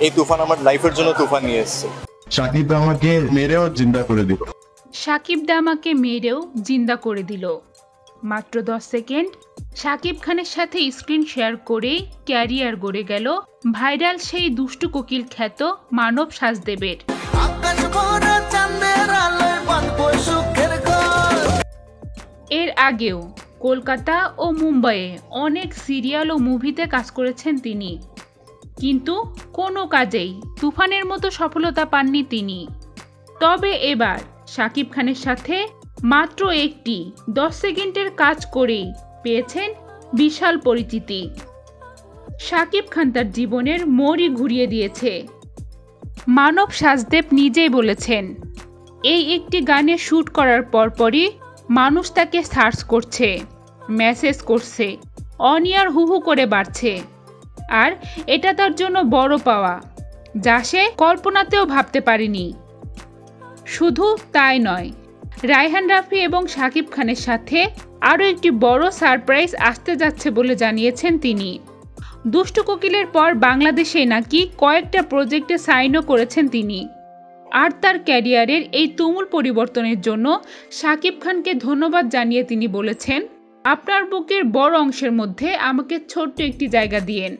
এই তুফান আমার লাইফের জন্য তুফান নিয়ে এসেছে। সাকিব আমাকে মেরেও জিন্দা করে দিল। সাকিব দা আমাকে মেরেও জিন্দা করে দিল। মাত্র 10 সেকেন্ড সাকিব খানের সাথে স্ক্রিন শেয়ার করেই ক্যারিয়ার গড়ে গেল ভাইরাল সেই দুষ্টু কোকিল খ্যাত মানব সাজদেবের। এর আগেও কলকাতা ও মুম্বাইয়ে অনেক সিরিয়াল ও মুভিতে কাজ করেছেন তিনি, কিন্তু কোনো কাজেই তুফানের মতো সফলতা পাননি তিনি। তবে এবার সাকিব খানের সাথে মাত্র একটি 10 সেকেন্ডের কাজ করেই পেয়েছেন বিশাল পরিচিতি। সাকিব খান তার জীবনের মোড়ই ঘুরিয়ে দিয়েছে। মানব সাজদেব নিজেই বলেছেন, এই একটি গানে শ্যুট করার পরপরই মানুষ তাকে সার্চ করছে, মেসেজ করছে, অনিয়ার হুহু করে বাড়ছে। আর এটা তার জন্য বড় পাওয়া, যা সে কল্পনাতেও ভাবতে পারেনি। শুধু তাই নয়, রায়হান রাফি এবং সাকিব খানের সাথে আরও একটি বড় সারপ্রাইজ আসতে যাচ্ছে বলে জানিয়েছেন তিনি। দুষ্টু কোকিলের পর বাংলাদেশে নাকি কয়েকটা প্রজেক্টে সাইনও করেছেন তিনি। আর তার ক্যারিয়ারের এই তুমুল পরিবর্তনের জন্য সাকিব খানকে ধন্যবাদ জানিয়ে তিনি বলেছেন, আপনার বুকের বড় অংশের মধ্যে আমাকে ছোট্ট একটি জায়গা দিয়েন।